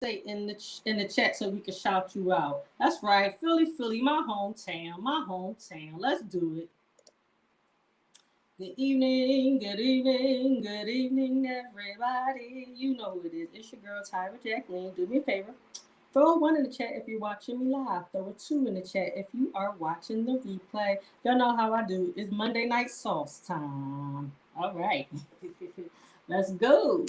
say in the chat so we can shout you out. That's right, Philly, Philly, my hometown, my hometown. Let's do it. Good evening, good evening, good evening, everybody. You know who it is. It's your girl Tyra Jacqueline. Do me a favor. Throw a one in the chat if you're watching me live. Throw a two in the chat if you are watching the replay. Y'all know how I do. It's Monday night sauce time. All right. Let's go.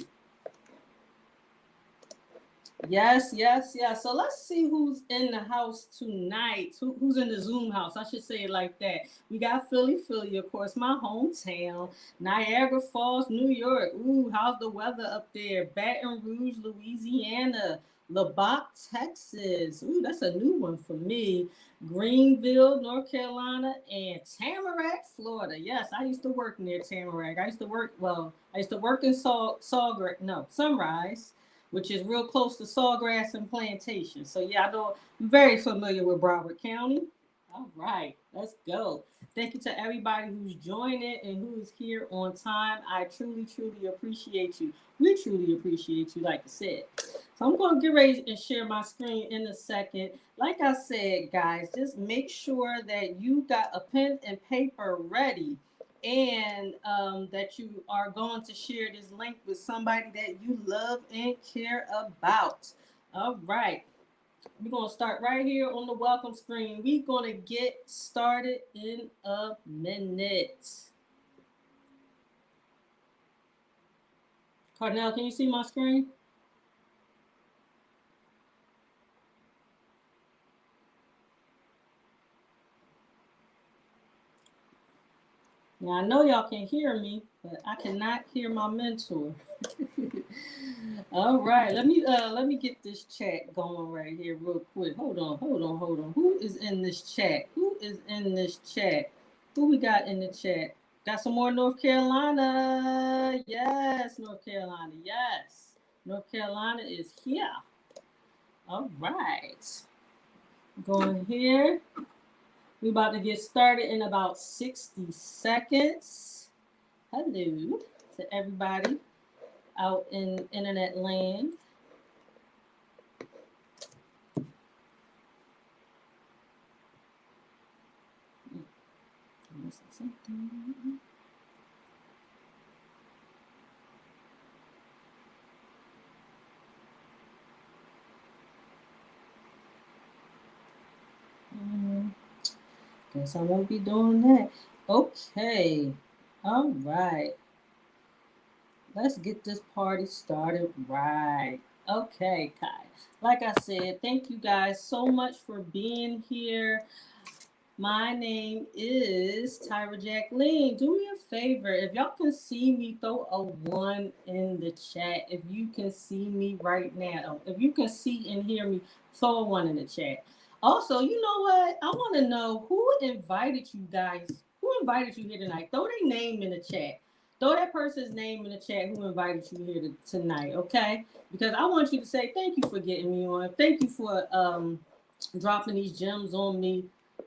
Yes, yes, yes. So let's see who's in the house tonight. Who's in the Zoom house? I should say it like that. We got Philly, Philly, of course, my hometown. Niagara Falls, New York. Ooh, how's the weather up there? Baton Rouge, Louisiana. Lubbock, Texas. Ooh, that's a new one for me. Greenville, North Carolina, and Tamarack, Florida. Yes, I used to work near Tamarack. I used to work in Sunrise, which is real close to Sawgrass and Plantation. So yeah, I know I'm very familiar with Broward County. All right, let's go. Thank you to everybody who's joining and who is here on time. I truly, truly appreciate you. We truly appreciate you, like I said. So I'm going to get ready and share my screen in a second. Like I said, guys, just make sure that you got a pen and paper ready and that you are going to share this link with somebody that you love and care about. All right. We're going to start right here on the welcome screen. We're going to get started in a minute. Cardinal, can you see my screen? Now I know y'all can hear me, but I cannot hear my mentor. All right, let me get this chat going right here real quick. Hold on, hold on, hold on. Who is in this chat? Who is in this chat? Who we got in the chat? Got some more North Carolina. Yes, North Carolina. Yes. North Carolina is here. All right. Going here. We about to get started in about 60 seconds. Hello to everybody out in internet land. Guess I won't be doing that. Okay. All right. Let's get this party started right. Okay, Kai. Like I said, thank you guys so much for being here. My name is Tyra Jacqueline. Do me a favor. If y'all can see me, throw a one in the chat. If you can see me right now. If you can see and hear me, throw a one in the chat. Also, you know what? I want to know who invited you guys. Who invited you here tonight? Throw their name in the chat. Throw that person's name in the chat who invited you here tonight, okay? Because I want you to say thank you for getting me on. Thank you for dropping these gems on me.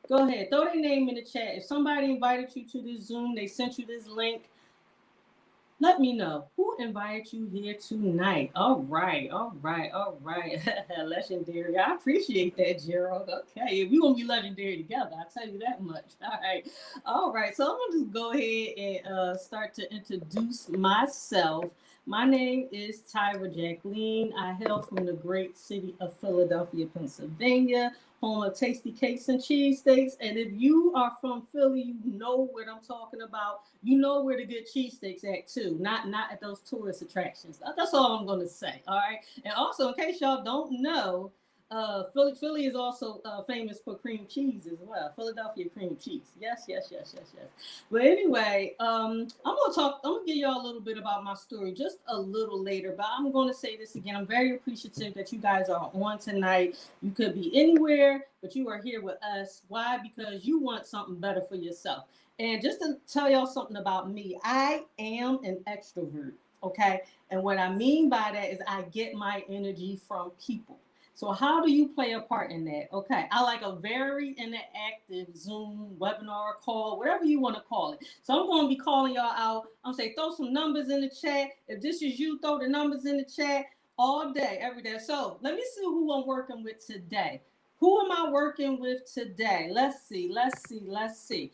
Go ahead, throw their name in the chat. If somebody invited you to this Zoom, they sent you this link, let me know who invited you here tonight. All right, all right, all right. Legendary. I appreciate that, Gerald. Okay, we're gonna be legendary together. I tell you that much. All right. So I'm gonna just go ahead and start to introduce myself. My name is Tyra Jacqueline. I hail from the great city of Philadelphia, Pennsylvania, home of tasty cakes and cheesesteaks. And if you are from Philly, you know what I'm talking about. You know where to get cheesesteaks at too, not at those tourist attractions. That's all I'm gonna say. All right. And also, in case y'all don't know, Philly is also famous for cream cheese as well. Philadelphia cream cheese. Yes, yes, yes, yes, yes. But anyway, I'm gonna talk. I'm gonna give y'all a little bit about my story just a little later. But I'm gonna say this again. I'm very appreciative that you guys are on tonight. You could be anywhere, but you are here with us. Why? Because you want something better for yourself. And just to tell y'all something about me, I am an extrovert. Okay, and what I mean by that is I get my energy from people. So how do you play a part in that? Okay, I like a very interactive Zoom webinar call, whatever you want to call it. So I'm going to be calling y'all out. I'm saying throw some numbers in the chat. If this is you, throw the numbers in the chat. all day, every day. So let me see who I'm working with today. Who am I working with today? Let's see, let's see, let's see.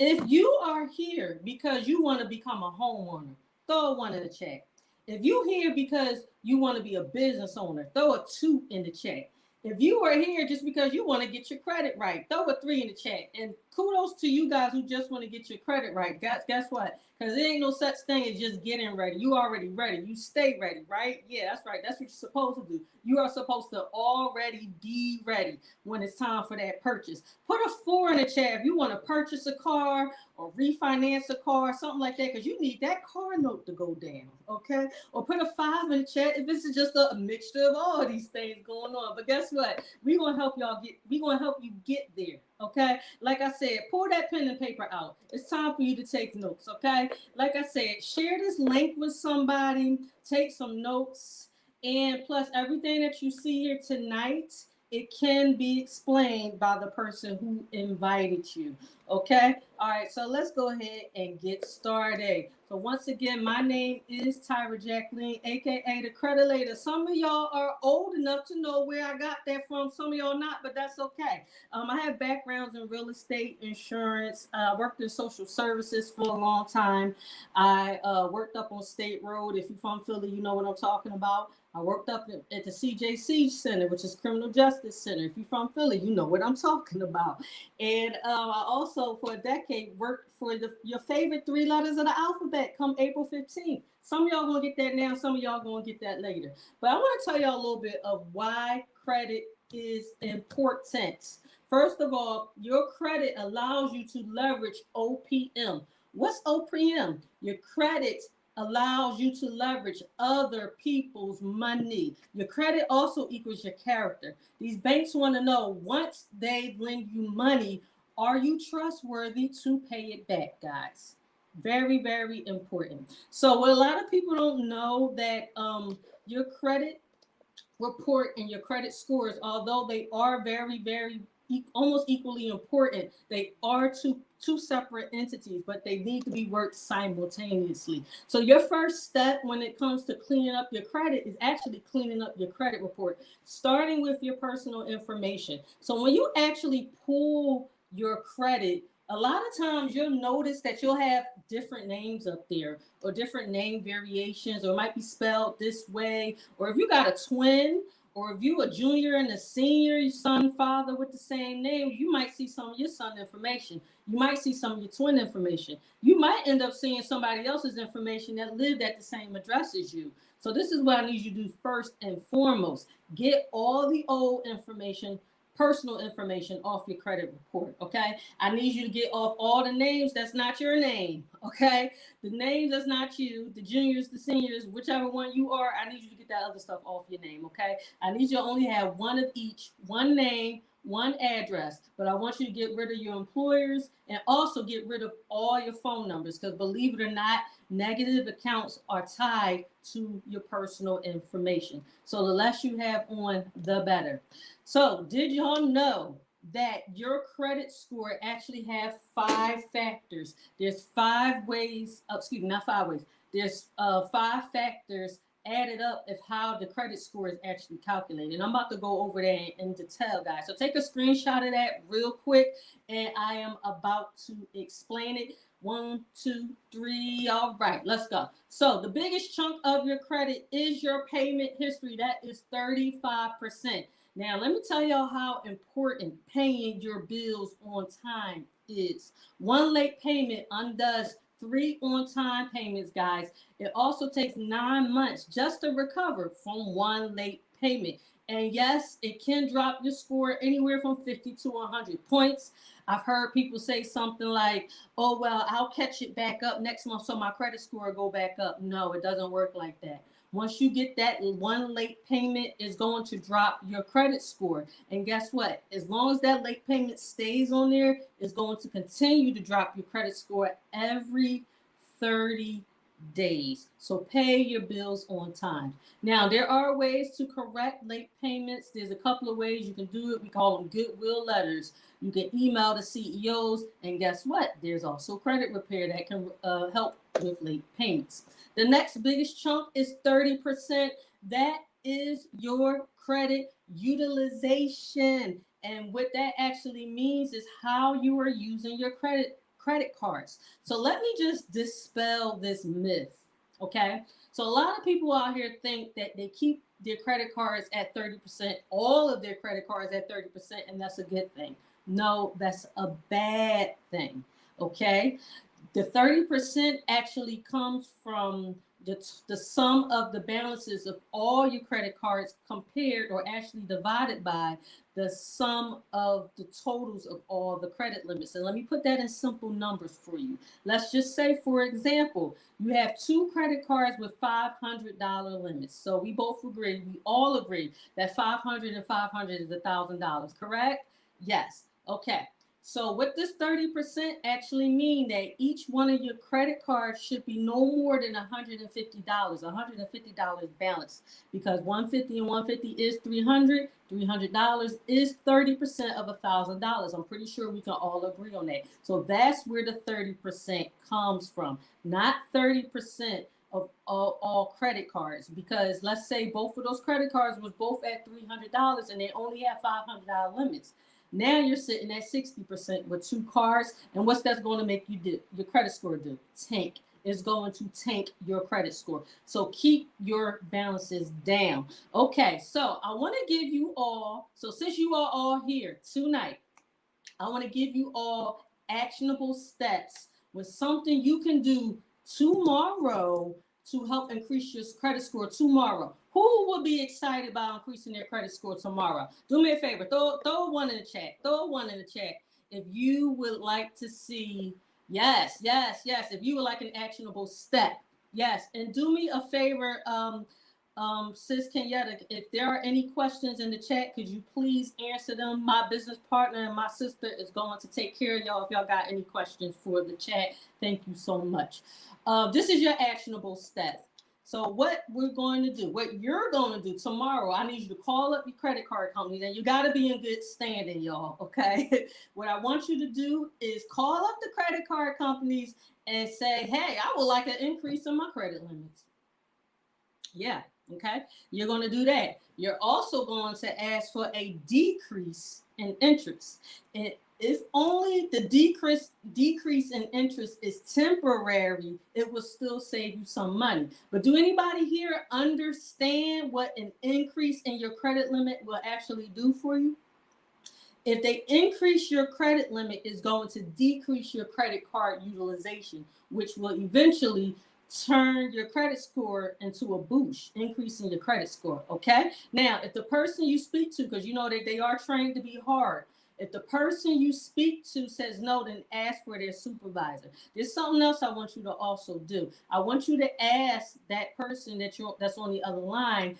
If you are here because you want to become a homeowner, throw a one in the chat. If you here because you want to be a business owner, throw a two in the chat. If you are here just because you want to get your credit right, throw a three in the chat. And kudos to you guys who just want to get your credit right. Guess what? Because there ain't no such thing as just getting ready. You already ready. You stay ready, right? Yeah, that's right. That's what you're supposed to do. You are supposed to already be ready when it's time for that purchase. Put a four in the chat if you want to purchase a car or refinance a car, something like that, because you need that car note to go down, okay? Or put a five in the chat if this is just a mixture of all these things going on. But guess what? We're gonna help y'all get. We're gonna help you get there, okay? Like I said, pull that pen and paper out. It's time for you to take notes, okay? Like I said, share this link with somebody. Take some notes, and plus everything that you see here tonight, it can be explained by the person who invited you. Okay? All right, so let's go ahead and get started. So, once again, my name is Tyra Jacqueline, aka the Credit Lady. Some of y'all are old enough to know where I got that from, some of y'all not, but that's okay. I have backgrounds in real estate, insurance, worked in social services for a long time. I worked up on State Road. If you're from Philly, you know what I'm talking about. I worked up at the CJC Center, which is Criminal Justice Center. If you're from Philly, you know what I'm talking about. And I also, for a decade, worked for your favorite three letters of the alphabet come April 15th. Some of y'all going to get that now. Some of y'all going to get that later. But I want to tell y'all a little bit of why credit is important. First of all, your credit allows you to leverage OPM. What's OPM? Your credit allows you to leverage other people's money. Your credit also equals your character. These banks want to know, once they lend you money, are you trustworthy to pay it back, guys? Very, very important. So, what a lot of people don't know that your credit report and your credit scores, although they are very, very almost equally important, they are two separate entities, but they need to be worked simultaneously. So your first step when it comes to cleaning up your credit is actually cleaning up your credit report, starting with your personal information. So when you actually pull your credit, a lot of times you'll notice that you'll have different names up there or different name variations, or it might be spelled this way, or if you got a twin, or if you a junior and a senior, son, father with the same name, you might see some of your son information. You might see some of your twin information. You might end up seeing somebody else's information that lived at the same address as you. So this is what I need you to do first and foremost. Get all the old information, personal information off your credit report, okay? I need you to get off all the names that's not your name, okay? The names that's not you, the juniors, the seniors, whichever one you are, I need you to get that other stuff off your name, okay? I need you to only have one of each, one name, one address, but I want you to get rid of your employers and also get rid of all your phone numbers, because believe it or not, negative accounts are tied to your personal information. So the less you have on, the better. So did y'all know that your credit score actually have 5 factors? There's 5 ways, excuse me, not 5 ways. There's 5 factors added up of how the credit score is actually calculated. And I'm about to go over that in detail, guys. So take a screenshot of that real quick, and I am about to explain it. 1, 2, 3. All right, let's go. So the biggest chunk of your credit is your payment history. That is 35%. Now, let me tell y'all how important paying your bills on time is. One late payment undoes 3 on-time payments, guys. It also takes 9 months just to recover from one late payment. And yes, it can drop your score anywhere from 50 to 100 points. I've heard people say something like, oh, well, I'll catch it back up next month so my credit score will go back up. No, it doesn't work like that. Once you get that one late payment, is going to drop your credit score. And guess what? As long as that late payment stays on there, it's going to continue to drop your credit score every 30 days. So pay your bills on time. Now, there are ways to correct late payments. There's a couple of ways you can do it. We call them goodwill letters. You can email the CEOs, and guess what? There's also credit repair that can help with late payments. The next biggest chunk is 30%. That is your credit utilization. And what that actually means is how you are using your credit cards. So let me just dispel this myth. Okay? So a lot of people out here think that they keep their credit cards at 30%, all of their credit cards at 30%, and that's a good thing. No, that's a bad thing. Okay? The 30% actually comes from the sum of the balances of all your credit cards compared or actually divided by the sum of the totals of all the credit limits. And let me put that in simple numbers for you. Let's just say, for example, you have two credit cards with $500 limits. So we both agree, we all agree that 500 and 500 is $1,000, correct? Yes. Okay. So what does 30% actually mean? That each one of your credit cards should be no more than $150, $150 balance, because 150 and 150 is 300. $300 is 30% of $1,000. I'm pretty sure we can all agree on that. So that's where the 30% comes from, not 30% of all credit cards. Because let's say both of those credit cards was both at $300 and they only have $500 limits. Now you're sitting at 60% with two cars. And what's that's going to make you do? Your credit score do? Tank. Is going to tank your credit score. So keep your balances down. Okay, so I want to give you all, so since you are all here tonight, I want to give you all actionable steps with something you can do tomorrow to help increase your credit score tomorrow. Who will be excited about increasing their credit score tomorrow? Do me a favor, throw one in the chat. Throw one in the chat if you would like to see. Yes, yes, yes. If you would like an actionable step, yes. And do me a favor, Sis Kenyatta, if there are any questions in the chat, could you please answer them? My business partner and my sister is going to take care of y'all if y'all got any questions for the chat. Thank you so much. This is your actionable steps. So what we're going to do, what you're going to do tomorrow, I need you to call up your credit card companies, and you got to be in good standing, y'all, okay? What I want you to do is call up the credit card companies and say, hey, I would like an increase in my credit limits. Yeah, okay. You're going to do that. You're also going to ask for a decrease in interest. And if only the decrease in interest is temporary, it will still save you some money. But do anybody here understand what an increase in your credit limit will actually do for you? If they increase your credit limit, is going to decrease your credit card utilization, which will eventually turn your credit score into a boost, increasing your credit score. Okay. Now, if the person you speak to, because you know that they are trained to be hard, if the person you speak to says no, then ask for their supervisor. There's something else I want you to also do. I want you to ask that person that's on the other line,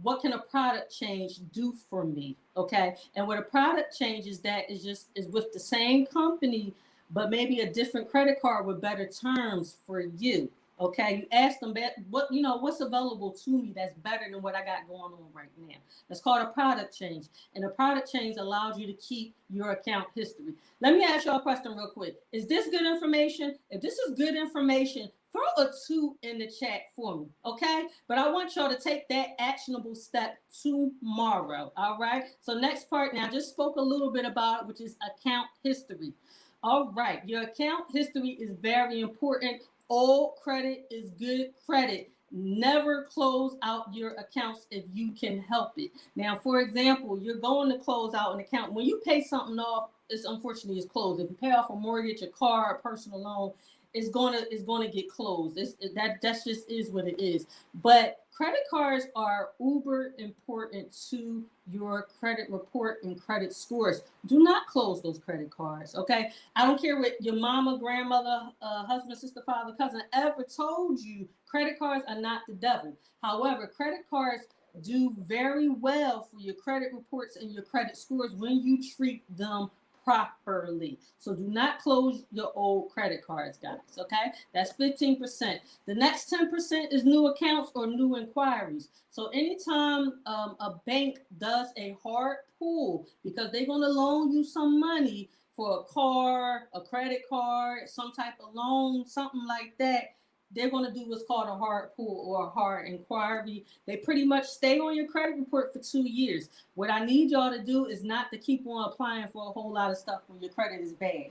what can a product change do for me? Okay. And what a product change is, that is with the same company, but maybe a different credit card with better terms for you. Okay, you ask them what's available to me that's better than what I got going on right now. That's called a product change, and a product change allows you to keep your account history. Let me ask y'all a question real quick. Is this good information? If this is good information, throw a 2 in the chat for me, okay? But I want y'all to take that actionable step tomorrow. All right. So next part, now I just spoke a little bit about it, which is account history. All right, your account history is very important. All credit is good credit. Never close out your accounts if you can help it. Now, for example, you're going to close out an account. When you pay something off, it's unfortunately it's closed. If you pay off a mortgage, a car, a personal loan, it's gonna get closed. That just is what it is. But credit cards are uber important to your credit report and credit scores. Do not close those credit cards, okay? I don't care what your mama, grandmother, husband, sister, father, cousin ever told you. Credit cards are not the devil. However, credit cards do very well for your credit reports and your credit scores when you treat them properly. So do not close your old credit cards, guys, okay? That's 15%. The next 10% is new accounts or new inquiries. So anytime a bank does a hard pull, because they're going to loan you some money for a car, a credit card, some type of loan, something like that, they're going to do what's called a hard pull or a hard inquiry. They pretty much stay on your credit report for 2 years. What I need y'all to do is not to keep on applying for a whole lot of stuff when your credit is bad.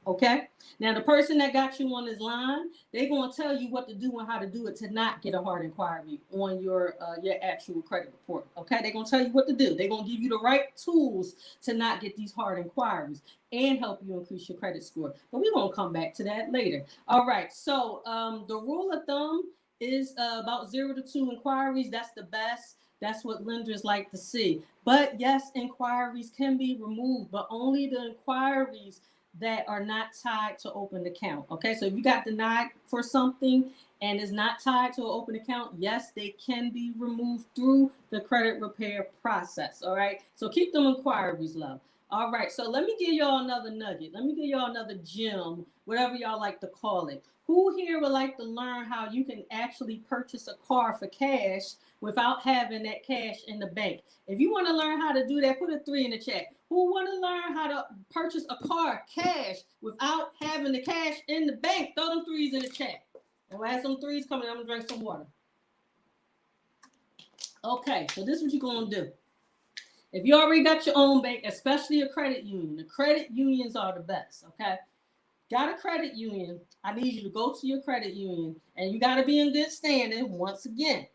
Okay. Now the person that got you on this line, they're gonna tell you what to do and how to do it to not get a hard inquiry on your actual credit report. Okay, they're gonna tell you what to do. They're gonna give you the right tools to not get these hard inquiries and help you increase your credit score. But we're gonna come back to that later. All right. So the rule of thumb is about 0 to 2 inquiries. That's the best. That's what lenders like to see. But yes, inquiries can be removed, but only the inquiries that are not tied to open account. Okay, so if you got denied for something and is not tied to an open account, yes, they can be removed through the credit repair process. All right, so keep them inquiries low. All right, so let me give y'all another nugget. Let me give y'all another gem, whatever y'all like to call it. Who here would like to learn how you can actually purchase a car for cash without having that cash in the bank? If you want to learn how to do that, put a 3 in the chat. Who want to learn how to purchase a car cash without having the cash in the bank? Throw them 3s in the chat. And we'll have some 3s coming. I'm going to drink some water. Okay, so this is what you're going to do. If you already got your own bank, especially a credit union, the credit unions are the best, okay? Got a credit union, I need you to go to your credit union, and you got to be in good standing once again.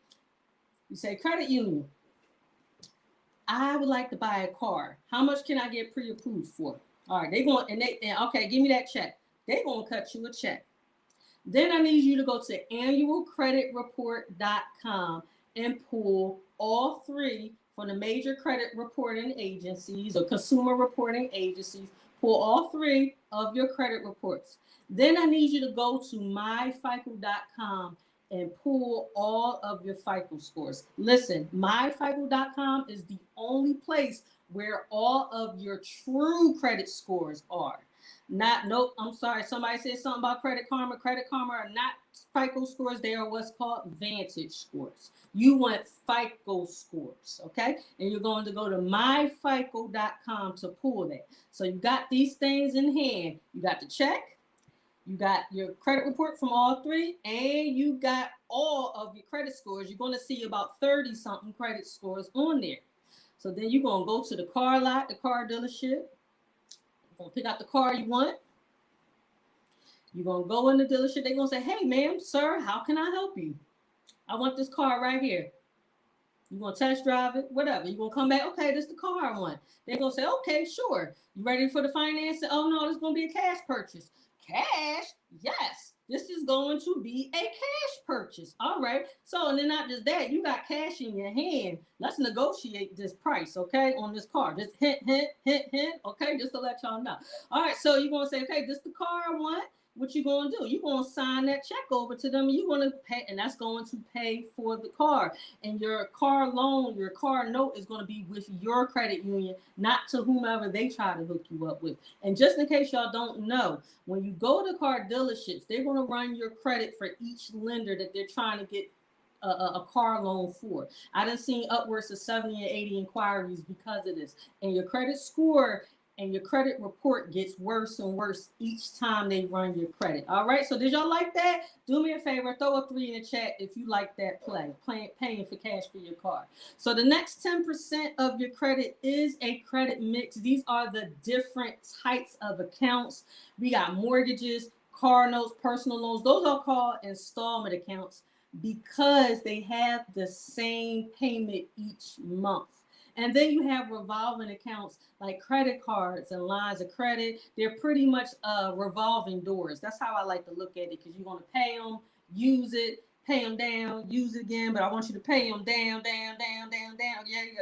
You say, credit union, I would like to buy a car. How much can I get pre-approved for? All right, okay, give me that check. They're going to cut you a check. Then I need you to go to annualcreditreport.com and pull all 3 from the major credit reporting agencies or consumer reporting agencies. Pull all 3 of your credit reports. Then I need you to go to myfico.com and pull all of your FICO scores. Listen, myfico.com is the only place where all of your true credit scores are. Nope, I'm sorry. Somebody said something about Credit Karma. Credit Karma are not FICO scores. They are what's called Vantage scores. You want FICO scores, okay? And you're going to go to myfico.com to pull that. So you got these things in hand. You got the check. You got your credit report from all 3, and you got all of your credit scores. You're going to see about 30-something credit scores on there. So then you're going to go to the car lot, the car dealership. You're going to pick out the car you want. You're going to go in the dealership. They're going to say, hey, ma'am, sir, how can I help you? I want this car right here. You're going to test drive it, whatever. You're going to come back, okay, this is the car I want. They're going to say, okay, sure. You ready for the financing? Oh, no, this is going to be a cash purchase. Cash? Yes. This is going to be a cash purchase. All right. So, and then not just that, you got cash in your hand. Let's negotiate this price, okay, on this car. Just hint, okay, just to let y'all know. All right. So you're going to say, okay, this is the car I want. What you going to do? You're going to sign that check over to them, and you're going to pay, and that's going to pay for the car. And your car loan, your car note is going to be with your credit union, not to whomever they try to hook you up with. And just in case y'all don't know, when you go to car dealerships, they're going to run your credit for each lender that they're trying to get a car loan for. I done seen upwards of 70 and 80 inquiries because of this. And your credit score and your credit report gets worse and worse each time they run your credit. All right, so did y'all like that? Do me a favor, throw a 3 in the chat if you like that paying for cash for your car. So the next 10% of your credit is a credit mix. These are the different types of accounts. We got mortgages, car notes, personal loans. Those are called installment accounts because they have the same payment each month. And then you have revolving accounts like credit cards and lines of credit. They're pretty much revolving doors. That's how I like to look at it, because you want to pay them, use it, pay them down, use it again, but I want you to pay them down. Yeah,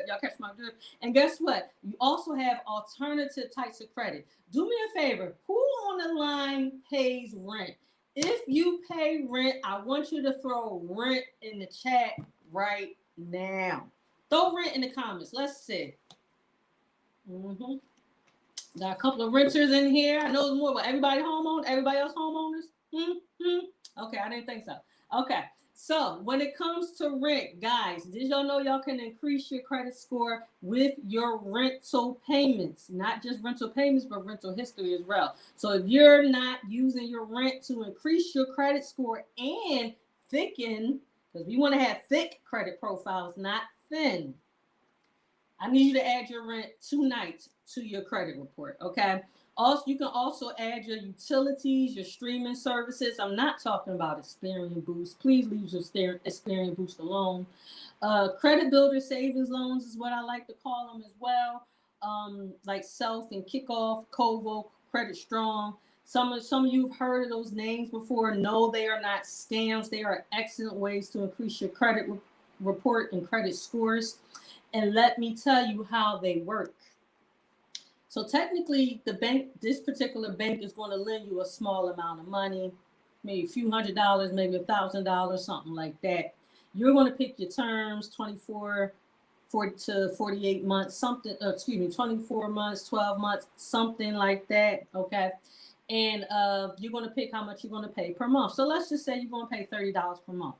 y'all catch my drift. And guess what? You also have alternative types of credit. Do me a favor. Who on the line pays rent? If you pay rent, I want you to throw rent in the chat right now. Throw rent in the comments. Let's see. Got a couple of renters in here. I know it's more, but everybody homeowners? Everybody else homeowners? Okay, I didn't think so. Okay. So when it comes to rent, guys, did y'all know y'all can increase your credit score with your rental payments? Not just rental payments, but rental history as well. So if you're not using your rent to increase your credit score and thicken, because we want to have thick credit profiles, not thin. I need you to add your rent tonight to your credit report, okay? Also, you can also add your utilities, your streaming services. I'm not talking about Experian Boost. Please leave your Experian Boost alone. Credit builder savings loans is what I like to call them as well. Like Self and Kickoff, Kovo, Credit Strong. Some of you have heard of those names before. No, they are not scams. They are excellent ways to increase your credit report and credit scores. And let me tell you how they work. So technically, the bank, this particular bank, is going to lend you a small amount of money, maybe a few $100s, maybe $1,000, something like that. You're going to pick your terms, 24 to 48 months, something. 24 months, 12 months, something like that. Okay, and you're going to pick how much you're going to pay per month. So let's just say you're going to pay $30 per month.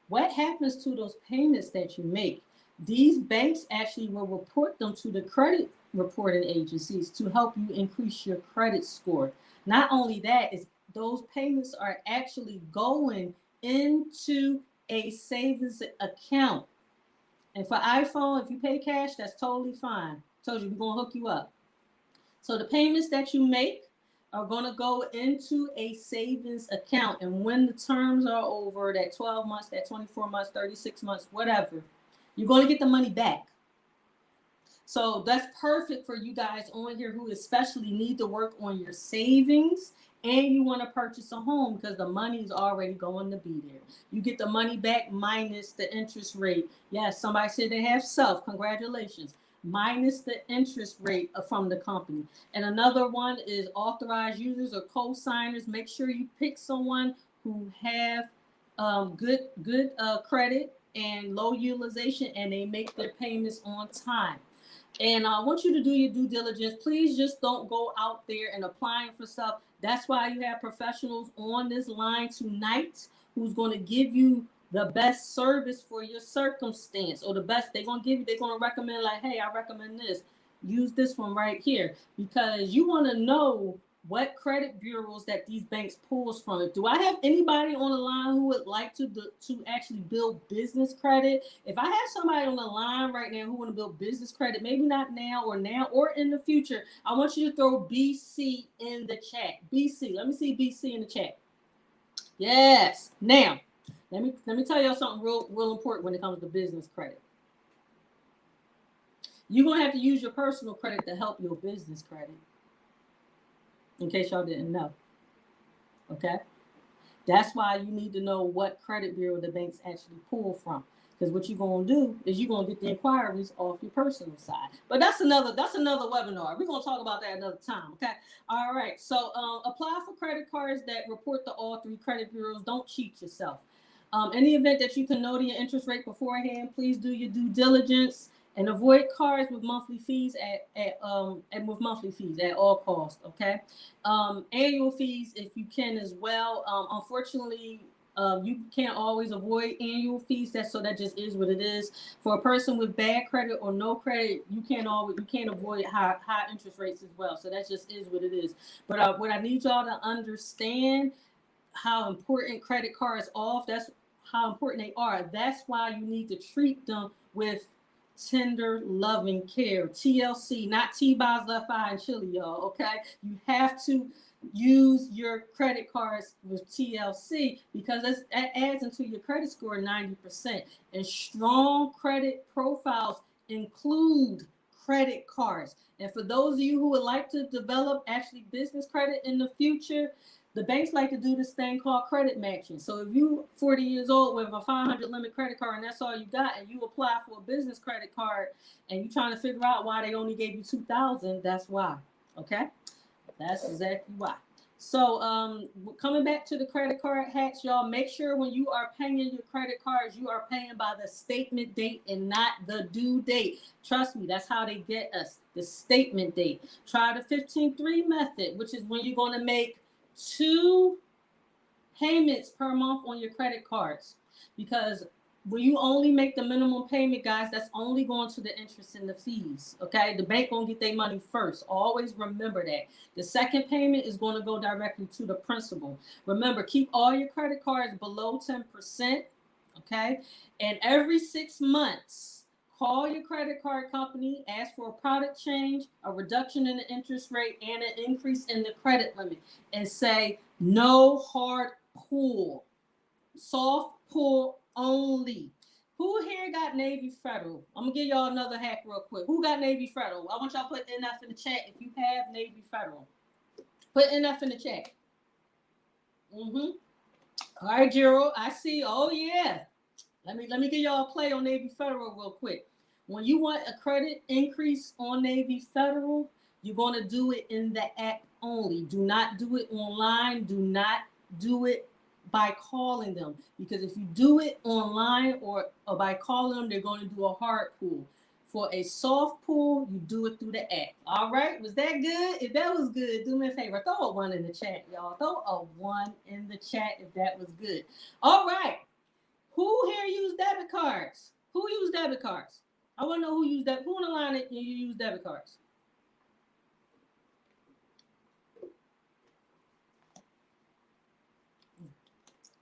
What happens to those payments that you make? These banks actually will report them to the credit reporting agencies to help you increase your credit score. Not only that, is those payments are actually going into a savings account. And for iPhone, if you pay cash, that's totally fine. Told you we're gonna hook you up. So the payments that you make are going to go into a savings account. And when the terms are over, that 12 months, that 24 months, 36 months, whatever, you're going to get the money back. So that's perfect for you guys on here who especially need to work on your savings and you want to purchase a home because the money is already going to be there. You get the money back minus the interest rate. Yes, somebody said they have Self. Congratulations. Minus the interest rate from the company. And another one is authorized users or co-signers. Make sure you pick someone who have good credit and low utilization and they make their payments on time. And I want you to do your due diligence. Please just don't go out there and applying for stuff. That's why you have professionals on this line tonight who's going to give you the best service for your circumstance or the best they're going to give you. They're going to recommend like, hey, I recommend this. Use this one right here because you want to know what credit bureaus that these banks pulls from. Do I have anybody on the line who would like to actually build business credit? If I have somebody on the line right now who want to build business credit, maybe not now or in the future, I want you to throw BC in the chat. BC, let me see BC in the chat. Yes. Now, let me tell y'all something real important when it comes to business credit. You're gonna have to use your personal credit to help your business credit. In case y'all didn't know. Okay? That's why you need to know what credit bureau the banks actually pull from. Because what you're gonna do is you're gonna get the inquiries off your personal side. But that's another webinar. We're gonna talk about that another time. Okay. All right. So apply for credit cards that report to all three credit bureaus. Don't cheat yourself. In the event that you can know the interest rate beforehand, please do your due diligence and avoid cards with monthly fees at all costs. Okay, annual fees if you can as well. Unfortunately, you can't always avoid annual fees. That just is what it is. For a person with bad credit or no credit, you can't avoid high interest rates as well. So that just is what it is. But what I need y'all to understand how important credit cards off. That's how important they are. That's why you need to treat them with tender, loving care. TLC, not T-Boz, Left Eye, and Chili, y'all. Okay, you have to use your credit cards with TLC because that adds into your credit score 90%. And strong credit profiles include credit cards. And for those of you who would like to develop actually business credit in the future, the banks like to do this thing called credit matching. So if you 40 years old with a 500 limit credit card and that's all you got, and you apply for a business credit card and you're trying to figure out why they only gave you 2,000, that's why. Okay, that's exactly why. So coming back to the credit card hacks, y'all, make sure when you are paying your credit cards, you are paying by the statement date and not the due date. Trust me, that's how they get us, the statement date. Try the 15-3 method, which is when you're going to make 2 payments per month on your credit cards. because when you only make the minimum payment, guys, that's only going to the interest and the fees. Okay, the bank gonna get their money first. Always remember that. The second payment is going to go directly to the principal. Remember, keep all your credit cards below 10%. Okay, and every 6 months, call your credit card company, ask for a product change, a reduction in the interest rate, and an increase in the credit limit, and say no hard pull, soft pull only. Who here got Navy Federal? I'm gonna give y'all another hack real quick. Who got Navy Federal? I want y'all to put NF in the chat if you have Navy Federal. Put NF in the chat. All right, Gerald, I see. Oh yeah. Let me give y'all a play on Navy Federal real quick. When you want a credit increase on Navy Federal, you're going to do it in the app only. Do not do it online. Do not do it by calling them, because if you do it online or by calling them, they're going to do a hard pull. For a soft pull, you do it through the app. All right, was that good? If that was good, do me a favor, throw a 1 in the chat, y'all. Throw a 1 in the chat if that was good. All right. Who here use debit cards? Who use debit cards? I want to know who use that. Who on the line that you use debit cards?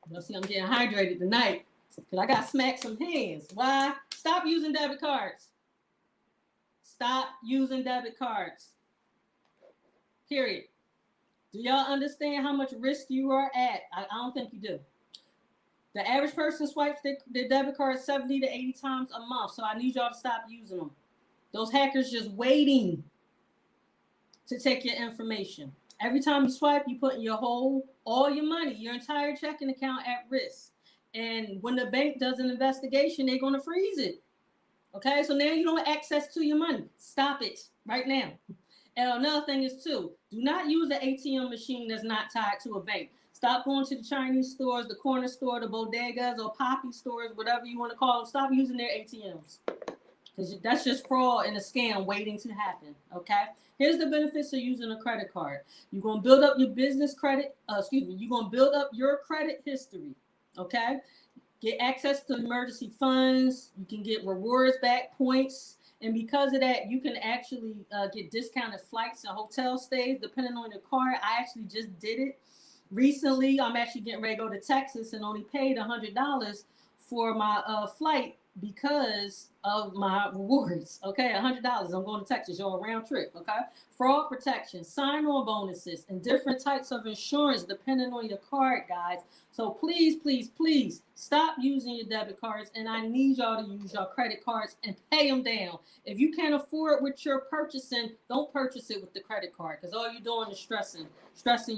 You'll see I'm getting hydrated tonight because I got smacked some hands. Why? Stop using debit cards. Stop using debit cards. Period. Do y'all understand how much risk you are at? I don't think you do. The average person swipes their debit card 70 to 80 times a month. So I need y'all to stop using them. Those hackers just waiting to take your information. Every time you swipe, you put in all your money, your entire checking account at risk. And when the bank does an investigation, they're going to freeze it. Okay, so now you don't have access to your money. Stop it right now. And another thing is too, do not use an ATM machine that's not tied to a bank. Stop going to the Chinese stores, the corner store, the bodegas, or poppy stores, whatever you want to call them. Stop using their ATMs, because that's just fraud and a scam waiting to happen. Okay. Here's the benefits of using a credit card. You're gonna build up your business credit. You're gonna build up your credit history. Okay. Get access to emergency funds. You can get rewards back, points. And because of that, you can actually get discounted flights and hotel stays depending on your card. I actually just did it recently. I'm actually getting ready to go to Texas and only paid $100 for my flight because of my rewards. Okay, $100. I'm going to Texas, y'all, round trip. Okay, fraud protection, sign-on bonuses, and different types of insurance depending on your card, guys. So please, please, please stop using your debit cards, and I need y'all to use your credit cards and pay them down. If you can't afford what you're purchasing, don't purchase it with the credit card, because all you're doing is stressing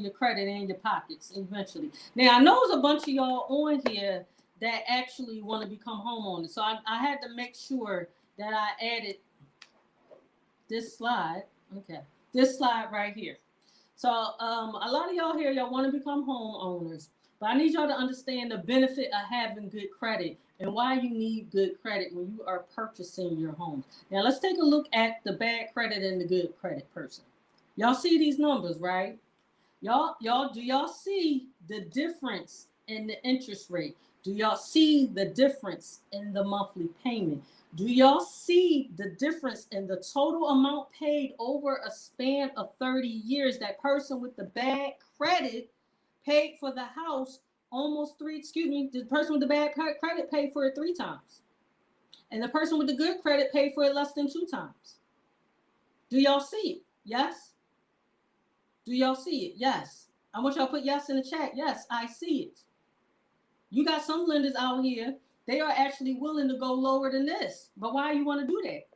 your credit and your pockets eventually. Now, I know there's a bunch of y'all on here that actually want to become homeowners. So I had to make sure that I added this slide. Okay, this slide right here. So a lot of y'all here, y'all want to become homeowners, but I need y'all to understand the benefit of having good credit and why you need good credit when you are purchasing your home. Now let's take a look at the bad credit and the good credit person. Y'all see these numbers, right? Y'all, do y'all see the difference in the interest rate? Do y'all see the difference in the monthly payment? Do y'all see the difference in the total amount paid over a span of 30 years? That person with the bad credit paid for the house the person with the bad credit paid for it 3 times. And the person with the good credit paid for it less than 2 times. Do y'all see it? Yes? Do y'all see it? Yes. I want y'all to put yes in the chat. Yes, I see it. You got some lenders out here, they are actually willing to go lower than this. But why you want to do that?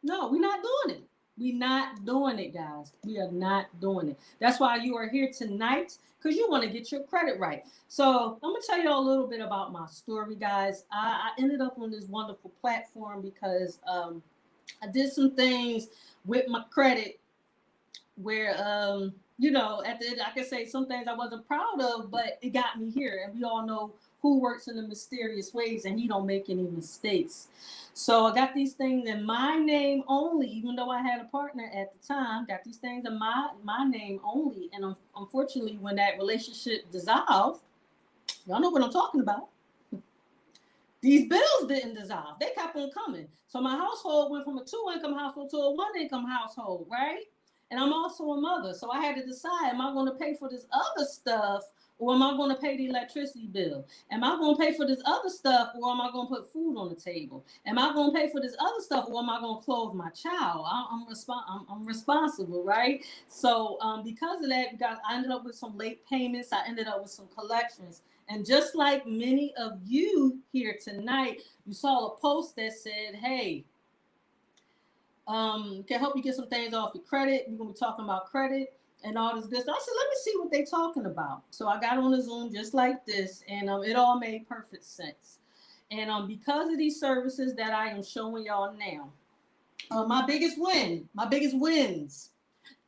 No, we're not doing it. We're not doing it, guys. We are not doing it. That's why you are here tonight, because you want to get your credit right. So I'm going to tell you a little bit about my story, guys. I ended up on this wonderful platform because I did some things with my credit where, at the end, I can say some things I wasn't proud of, but it got me here. And we all know who works in the mysterious ways, and he don't make any mistakes. So I got these things in my name only, even though I had a partner at the time. Got these things in my name only. And unfortunately, when that relationship dissolved, y'all know what I'm talking about. These bills didn't dissolve. They kept on coming. So my household went from a two-income household to a one-income household, right? And I'm also a mother. So I had to decide, am I going to pay for this other stuff, or am I going to pay the electricity bill? Am I going to pay for this other stuff, or am I going to put food on the table? Am I going to pay for this other stuff, or am I going to clothe my child? I'm responsible, right? So because of that, guys, I ended up with some late payments. I ended up with some collections. And just like many of you here tonight, you saw a post that said, hey, can help you get some things off your credit. We're going to be talking about credit and all this good stuff. I said, let me see what they're talking about. So I got on a Zoom just like this, and it all made perfect sense. And because of these services that I am showing y'all now, my biggest wins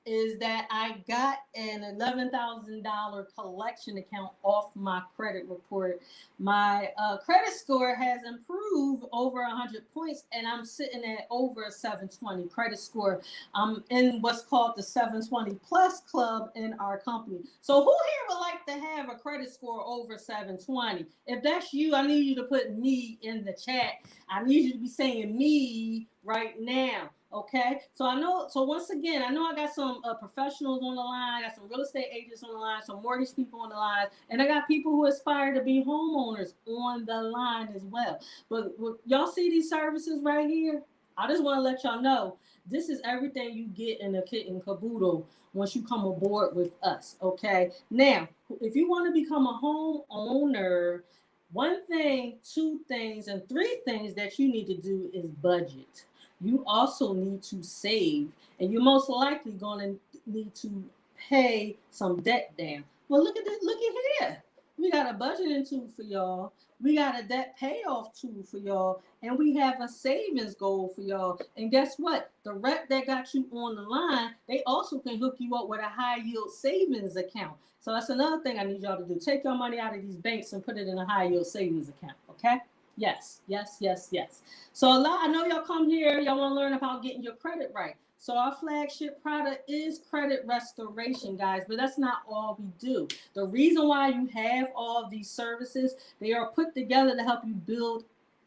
is that I got an $11,000 collection account off my credit report. My credit score has improved over 100 points, and I'm sitting at over a 720 credit score. I'm in what's called the 720 plus club in our company. So who here would like to have a credit score over 720? If that's you, I need you to put me in the chat. I need you to be saying me right now. Okay, so once again, I know I got some professionals on the line, I got some real estate agents on the line, some mortgage people on the line, and I got people who aspire to be homeowners on the line as well. But y'all see these services right here? I just want to let y'all know this is everything you get in a kit and caboodle once you come aboard with us. Okay, now if you want to become a homeowner, one thing, two things, and three things that you need to do is budget. You also need to save, and you're most likely going to need to pay some debt down. Well, look at this. Look at here. We got a budgeting tool for y'all. We got a debt payoff tool for y'all, and we have a savings goal for y'all. And guess what? The rep that got you on the line, they also can hook you up with a high yield savings account. So that's another thing I need y'all to do. Take your money out of these banks and put it in a high yield savings account. Okay? Yes, yes, yes, yes. So I know y'all come here, y'all want to learn about getting your credit right. So our flagship product is credit restoration, guys, but that's not all we do. The reason why you have all of these services, they are put together to help you build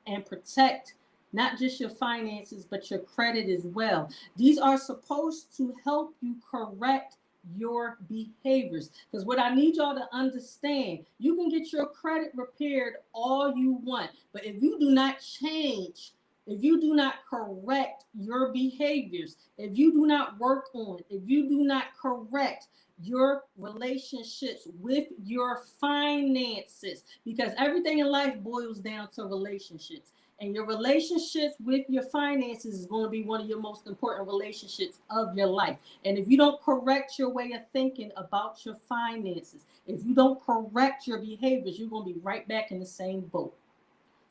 and protect not just your finances, but your credit as well. These are supposed to help you correct your behaviors. Because what I need y'all to understand, you can get your credit repaired all you want, but if you do not change, if you do not correct your behaviors, if you do not work on, if you do not correct your relationships with your finances, because everything in life boils down to relationships. And your relationships with your finances is going to be one of your most important relationships of your life. And if you don't correct your way of thinking about your finances, if you don't correct your behaviors, you're going to be right back in the same boat.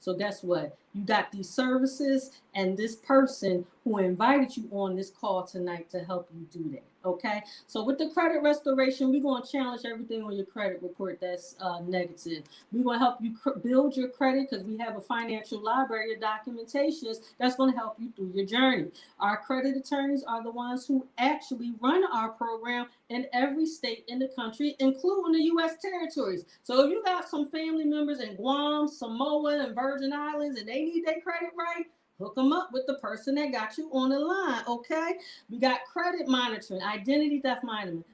So guess what? You got these services and this person who invited you on this call tonight to help you do that. Okay. So with the credit restoration, we're going to challenge everything on your credit report that's negative. We're going to help you build your credit because we have a financial library of documentations that's going to help you through your journey. Our credit attorneys are the ones who actually run our program in every state in the country, including the U.S. territories. So if you got some family members in Guam, Samoa, and Virgin Islands, and they need their credit right, hook them up with the person that got you on the line, okay? We got credit monitoring, identity theft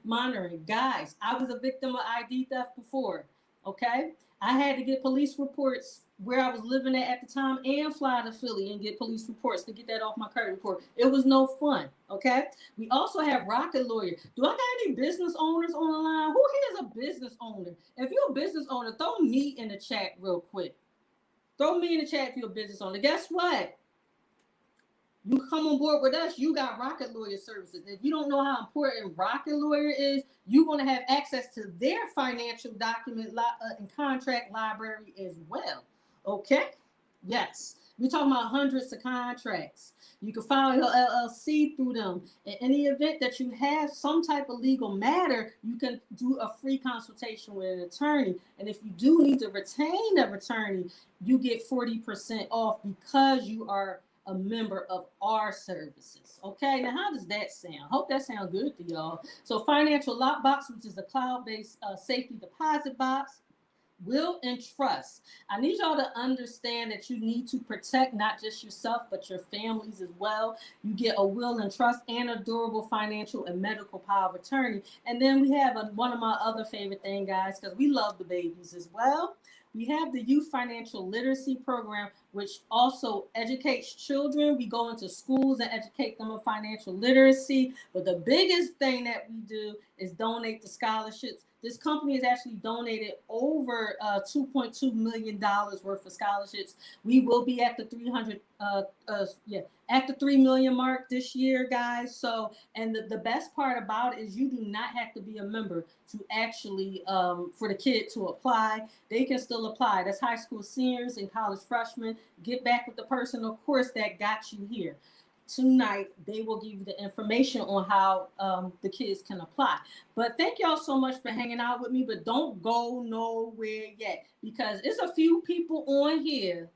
monitoring. Guys, I was a victim of ID theft before, okay? I had to get police reports where I was living at the time and fly to Philly and get police reports to get that off my credit report. It was no fun, okay? We also have Rocket Lawyer. Do I got any business owners on the line? Who here is a business owner? If you're a business owner, throw me in the chat real quick. Throw me in the chat if you're a business owner. Guess what? You come on board with us, you got Rocket Lawyer services. If you don't know how important Rocket Lawyer is, you're going to have access to their financial document and contract library as well. Okay? Yes. We're talking about hundreds of contracts. You can file your LLC through them. In any event that you have some type of legal matter, you can do a free consultation with an attorney. And if you do need to retain an attorney, you get 40% off because you are a member of our services. Okay, now how does that sound? Hope that sounds good to y'all. So Financial Lockbox, which is a cloud-based safety deposit box. Will and trust. I need y'all to understand that you need to protect not just yourself, but your families as well. You get a will and trust and a durable financial and medical power of attorney. And then we have one of my other favorite things, guys, because we love the babies as well. We have the youth financial literacy program, which also educates children. We go into schools and educate them on financial literacy. But the biggest thing that we do is donate the scholarships. This company has actually donated over $2.2 million worth of scholarships. We will be at the 300, at the 3 million mark this year, guys. So, and the best part about it is you do not have to be a member to actually, for the kid to apply. They can still apply. That's high school seniors and college freshmen. Get back with the person, of course, that got you here. Tonight, they will give you the information on how the kids can apply. But thank y'all so much for hanging out with me. But don't go nowhere yet, because it's a few people on here,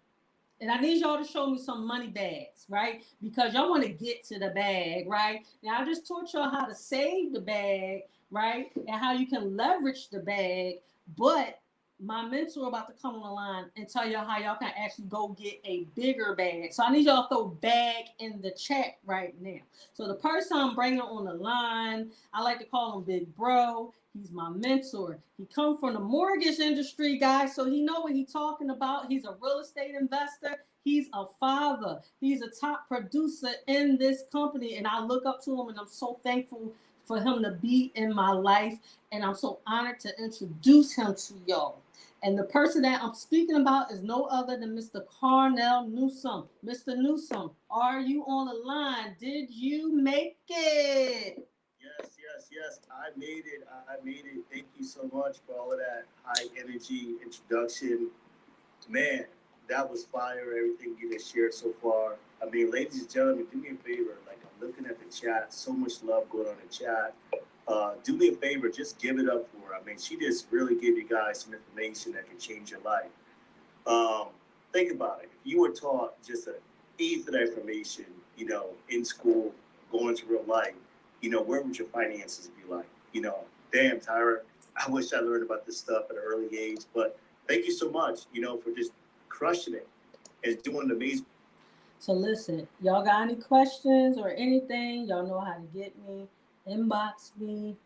and I need y'all to show me some money bags, right? Because y'all want to get to the bag, right? Now, I just taught y'all how to save the bag, right? And how you can leverage the bag. But my mentor about to come on the line and tell y'all how y'all can actually go get a bigger bag. So I need y'all to throw bag in the chat right now. So the person I'm bringing on the line, I like to call him Big Bro. He's my mentor. He come from the mortgage industry, guys, so he know what he's talking about. He's a real estate investor. He's a father. He's a top producer in this company, and I look up to him, and I'm so thankful for him to be in my life, and I'm so honored to introduce him to y'all. And the person that I'm speaking about is no other than Mr. Carnell Newsome. Mr. Newsome, are you on the line? Did you make it? Yes. I made it. Thank you so much for all of that high energy introduction. Man, that was fire. Everything you just shared so far. I mean, ladies and gentlemen, do me a favor. Like, I'm looking at the chat. So much love going on in the chat. Do me a favor. Just give it up for her. I mean, she just really gave you guys some information that can change your life. Um, think about it. If you were taught just an eighth of that information, in school, going to real life, where would your finances be like? Damn, Tyra, I wish I learned about this stuff at an early age. But thank you so much, for just crushing it and doing the amazing. So listen, y'all got any questions or anything? Y'all know how to get me. Inbox me.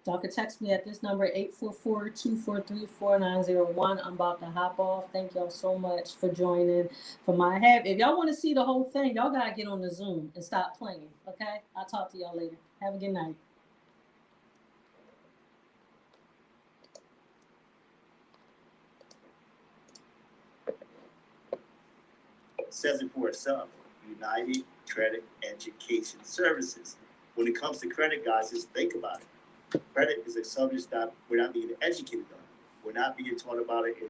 Y'all can text me at this number, 844-243-4901. I'm about to hop off. Thank y'all so much for joining for my have. If y'all want to see the whole thing, y'all got to get on the Zoom and stop playing, okay? I'll talk to y'all later. Have a good night. Says it for itself. United Credit Education Services. When it comes to credit, guys, just think about it. Credit is a subject that we're not being educated on. We're not being taught about it in